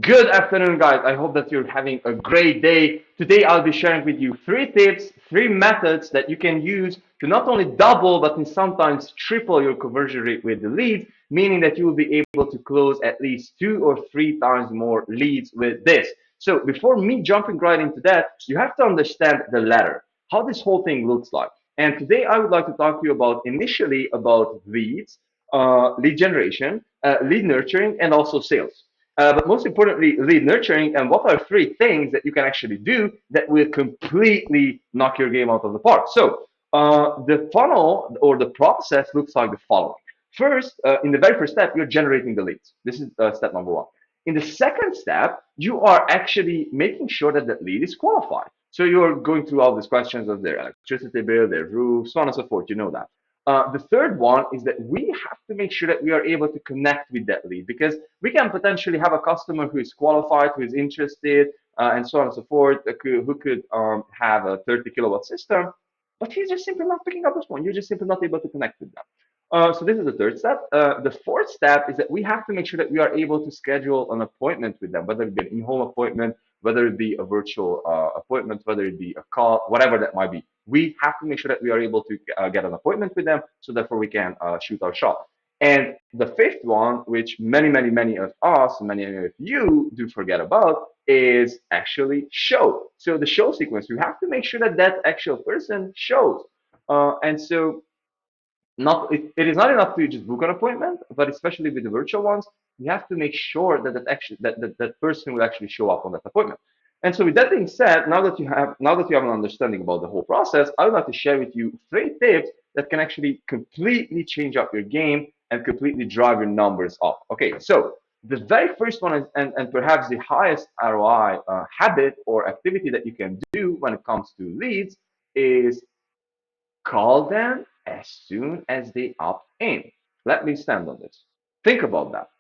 Good afternoon, guys. I hope that you're having a great day. Today, I'll be sharing with you three tips, three methods that you can use to not only double, but in sometimes triple your conversion rate with the leads, meaning that you will be able to close at least 2 or 3 times more leads with this. So before me jumping right into that, you have to understand the ladder, how this whole thing looks like. And today, I would like to talk to you about initially about leads, lead generation, lead nurturing, and also sales. But most importantly, lead nurturing and what are three things that you can actually do that will completely knock your game out of the park. So the funnel or the process looks like the following. First, in the very first step, you're generating the leads. This is step number one. In the second step, you are actually making sure that that lead is qualified. So you're going through all these questions of their electricity bill, their roof, so on and so forth. You know that. The third one is that we have to make sure that we are able to connect with that lead because we can potentially have a customer who is qualified, who is interested, and so on and so forth, who could have a 30 kilowatt system, but he's just simply not picking up the phone. You're just simply not able to connect with them. So this is the third step. The fourth step is that we have to make sure that we are able to schedule an appointment with them, whether it be an in-home appointment, whether it be a virtual appointment, whether it be a call, whatever that might be. We have to make sure that we are able to get an appointment with them, so therefore we can shoot our shot. And the fifth one, which many of us, many of you do forget about, is actually show. So the show sequence, you have to make sure that that actual person shows. And so not it is not enough to just book an appointment, but especially with the virtual ones, you have to make sure that that person will actually show up on that appointment. And so with that being said, now that you have an understanding about the whole process, I would like to share with you three tips that can actually completely change up your game and completely drive your numbers up. Okay, so the very first one is, and perhaps the highest ROI habit or activity that you can do when it comes to leads is call them as soon as they opt in. Let me stand on this. Think about that.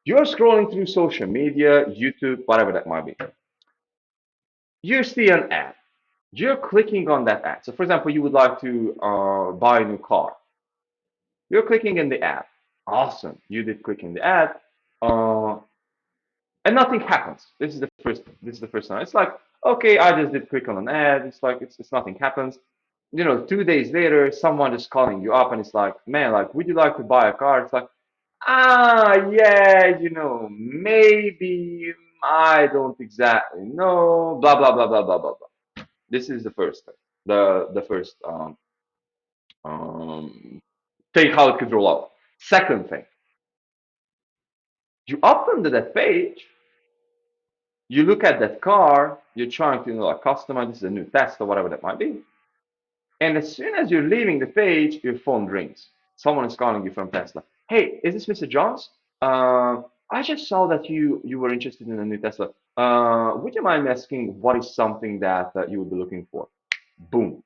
You're scrolling through social media, YouTube, whatever that might be. You see an ad. You're clicking on that ad. So, for example, you would like to buy a new car. You're clicking in the ad. Awesome. You did click in the ad, uh, and nothing happens. This is the first. This is the first time. It's like, okay, I just did click on an ad. It's like it's nothing happens. 2 days later, someone is calling you up and it's like, man, like, would you like to buy a car? It's like, yeah, maybe I don't exactly know, blah, blah, blah, blah, blah, blah, blah. This is the first thing, the first um, thing how it could roll out. Second thing, you open to that page, you look at that car, you're trying to, like, customize, this is a new test or whatever that might be. And as soon as you're leaving the page, your phone rings. Someone is calling you from Tesla. Hey, is this Mr. Jones? I just saw that you were interested in a new Tesla. Would you mind asking what is something that you would be looking for? Boom.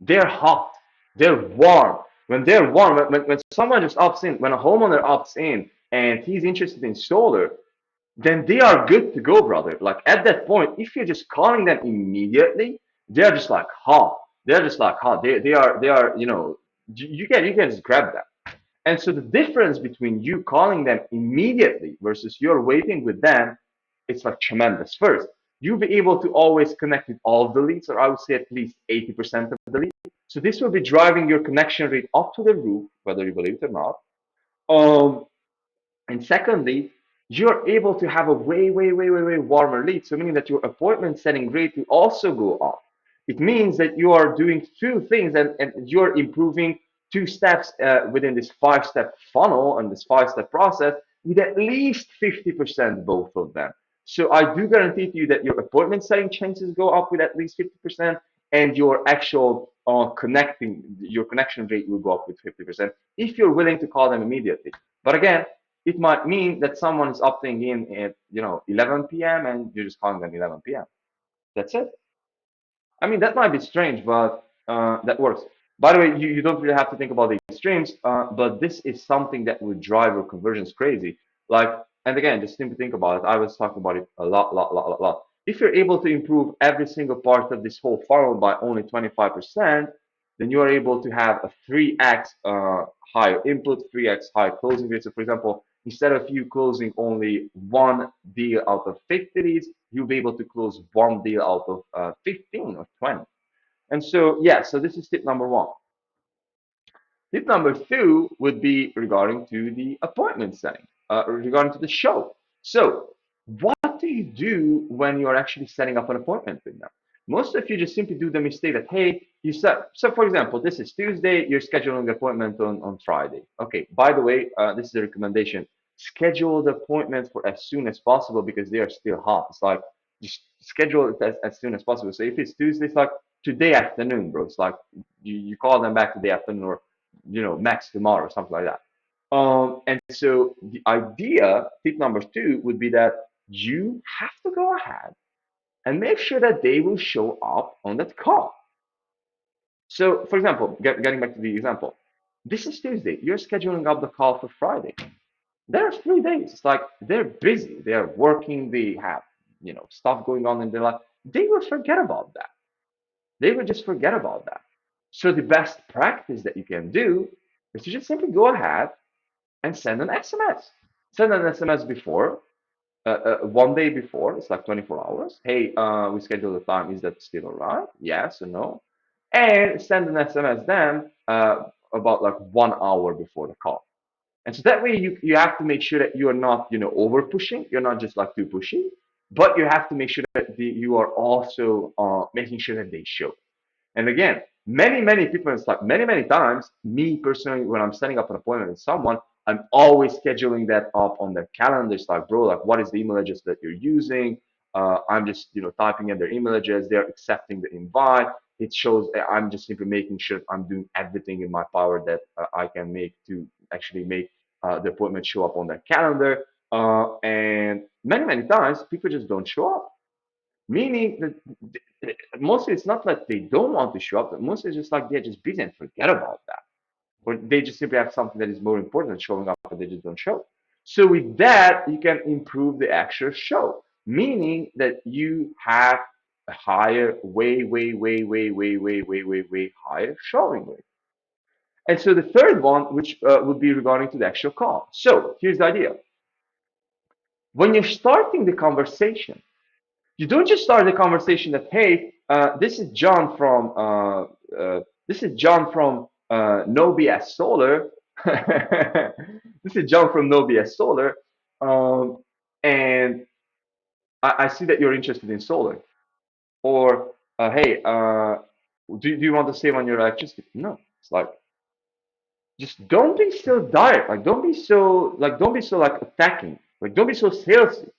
They're hot. They're warm. When they're warm, when someone just opts in, when a homeowner opts in and he's interested in solar, then they are good to go, brother. Like at that point, if you're just calling them immediately, they're just like hot. They're just like hot. They are, you can just grab them. And so the difference between you calling them immediately versus you're waiting with them, it's like tremendous. First, you'll be able to always connect with all of the leads, or I would say at least 80% of the leads. So this will be driving your connection rate up to the roof, whether you believe it or not. Um, and secondly, you're able to have a way warmer lead. So meaning that your appointment setting rate will also go up. It means that you are doing two things and you're improving two steps within this five-step funnel and this five-step process with at least 50% both of them. So I do guarantee to you that your appointment setting chances go up with at least 50% and your actual your connection rate will go up with 50% if you're willing to call them immediately. But again, it might mean that someone is opting in at 11 p.m. and you're just calling them 11 p.m. That's it. I mean, that might be strange, but that works. By the way, you don't really have to think about the extremes, but this is something that would drive your conversions crazy. Like, and again, just simply think about it. I was talking about it a lot. If you're able to improve every single part of this whole funnel by only 25%, then you are able to have a 3x higher input, 3x higher closing rate. So, for example, instead of you closing only one deal out of 50 leads, you'll be able to close one deal out of 15 or 20. And so, yeah, so this is tip number one. Tip number two would be regarding to the appointment setting, regarding to the show. So, what do you do when you're actually setting up an appointment with them? Most of you just simply do the mistake that, hey, you set, so for example, this is Tuesday, you're scheduling the appointment on Friday. Okay, by the way, this is a recommendation. Schedule the appointment for as soon as possible because they are still hot. It's like, just schedule it as soon as possible. So if it's Tuesday, it's like today afternoon, bro. It's like you call them back today afternoon or max tomorrow or something like that. And so the idea, tip number two, would be that you have to go ahead and make sure that they will show up on that call. So, for example, getting back to the example, this is Tuesday. You're scheduling up the call for Friday. There are 3 days. It's like they're busy. They are working. They have stuff going on in their life. They will forget about that. They will just forget about that. So the best practice that you can do is to just simply go ahead and send an SMS. Send an SMS before, one day before. It's like 24 hours. Hey, we scheduled the time. Is that still all right? Yes or no? And send an SMS then about like 1 hour before the call. And so that way you have to make sure that you are not over pushing. You're not just like too pushy, but you have to make sure that you are also making sure that they show. And again, many people, it's like many times, me personally, when I'm setting up an appointment with someone, I'm always scheduling that up on their calendar. It's like, bro, like, what is the email address that you're using? I'm just, typing in their email address. They're accepting the invite. It shows I'm just simply making sure I'm doing everything in my power that I can make to actually make the appointment show up on their calendar. And many times, people just don't show up. Meaning that mostly it's not like they don't want to show up, but mostly it's just like they're just busy and forget about that. Or they just simply have something that is more important than showing up, but they just don't show. So with that, you can improve the actual show. Meaning that you have a higher, way higher showing rate. And so the third one, which would be regarding to the actual call. So here's the idea. When you're starting the conversation, you don't just start the conversation that, hey, this is John from No BS Solar. This is John from No BS Solar, and I see that you're interested in solar. Or hey, do you want to save on your electricity? No, it's like just don't be so direct. Like don't be so like attacking. Like don't be so salesy.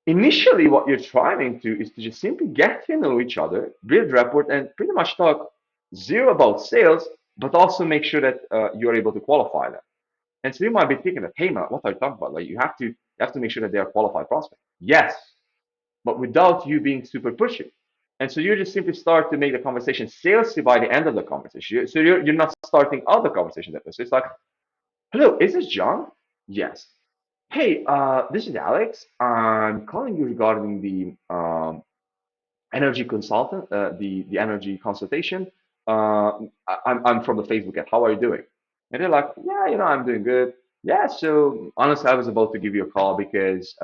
Initially, what you're trying to is to just simply get to know each other, build rapport, and pretty much talk zero about sales, but also make sure that you're able to qualify them. And so you might be thinking that, hey man, what are you talking about? Like you have to make sure that they are qualified prospects. Yes, but without you being super pushy. And so you just simply start to make the conversation salesy by the end of the conversation. So you're not starting out the conversation that way. So it's like, hello, is this John? Yes. Hey, this is Alex. I'm calling you regarding the energy consultant, the energy consultation. I'm from the Facebook app. How are you doing? And they're like, yeah, I'm doing good. Yeah, so honestly, I was about to give you a call because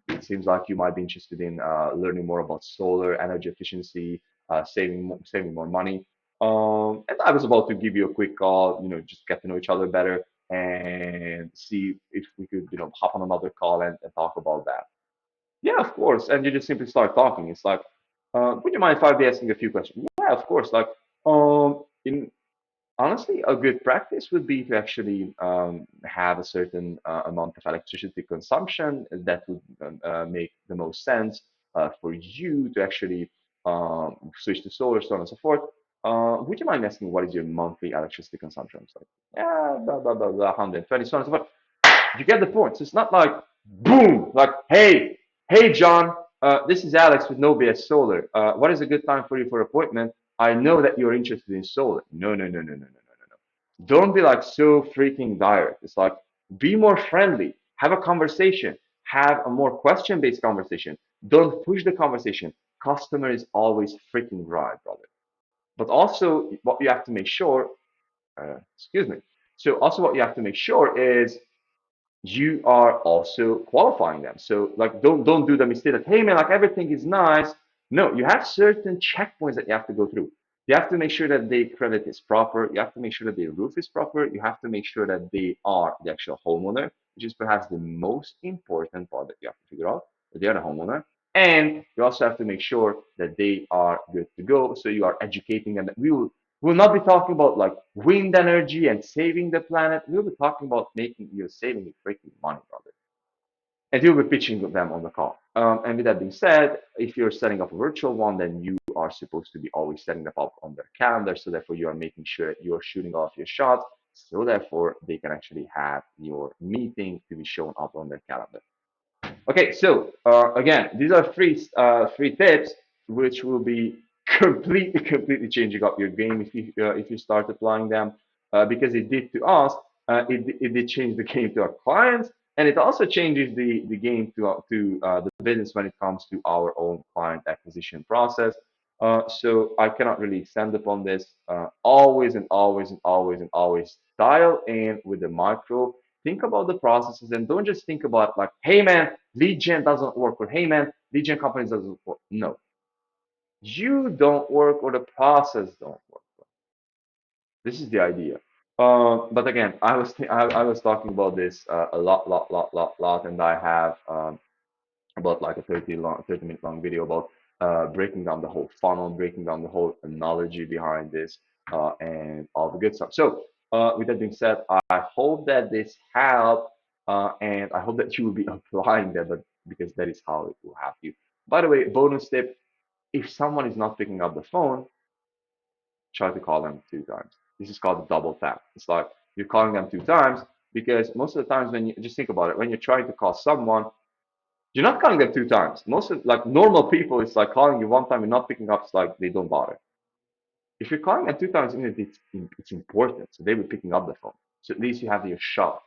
it seems like you might be interested in learning more about solar energy efficiency, saving more money. And I was about to give you a quick call, just get to know each other better and see if we could, hop on another call and talk about that. Yeah, of course. And you just simply start talking. It's like, would you mind if I be asking a few questions? Yeah, of course. Like, in honestly, a good practice would be to actually have a certain amount of electricity consumption that would make the most sense for you to actually switch to solar, so on and so forth. Would you mind asking what is your monthly electricity consumption? It's like, yeah, blah, blah, blah, blah, 120, so on and so forth. You get the point. So it's not like boom, like hey John, this is Alex with No BS Solar. What is a good time for you for appointment? I know that you're interested in solar. No. Don't be like so freaking direct. It's like be more friendly. Have a conversation. Have a more question-based conversation. Don't push the conversation. Customer is always freaking right, brother. But also, what you have to make sure, excuse me. So also, what you have to make sure is you are also qualifying them. So like don't do the mistake that, hey man, like everything is nice. No, you have certain checkpoints that you have to go through. You have to make sure that the credit is proper. You have to make sure that the roof is proper. You have to make sure that they are the actual homeowner, which is perhaps the most important part that you have to figure out, that they are the homeowner. And you also have to make sure that they are good to go. So you are educating them. We'll not be talking about like wind energy and saving the planet. We'll be talking about making you saving you freaking money, brother. And you'll be pitching them on the call. And with that being said, if you're setting up a virtual one, then you are supposed to be always setting them up on their calendar. So therefore, you are making sure that you're shooting off your shots. So therefore, they can actually have your meeting to be shown up on their calendar. Okay, so again, these are three tips which will be completely changing up your game if you start applying them because it did to us. It did change the game to our clients, and it also changes the game to the business when it comes to our own client acquisition process. So I cannot really extend upon this. Always and always and always and always dial in with the micro. Think about the processes and don't just think about like, hey man, lead gen doesn't work, or hey man, lead gen companies doesn't work. No, you don't work or the process don't work. This is the idea. But again, I was talking about this a lot, and I have about like a 30-minute long video about breaking down the whole funnel, breaking down the whole analogy behind this, and all the good stuff. So, with that being said, I hope that this helped, and I hope that you will be applying that, but because that is how it will help you. By the way, bonus tip: if someone is not picking up the phone, try to call them 2 times. This is called a double tap. It's like you're calling them 2 times because most of the times when you just think about it, when you're trying to call someone, you're not calling them 2 times. Most of like normal people, it's like calling you one time and not picking up. It's like they don't bother. If you're calling them 2 times, it's important. So they will be picking up the phone. So at least you have your shot.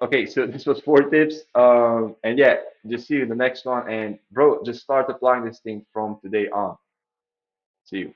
Okay, so this was 4 tips. And yeah, just see you in the next one. And bro, just start applying this thing from today on. See you.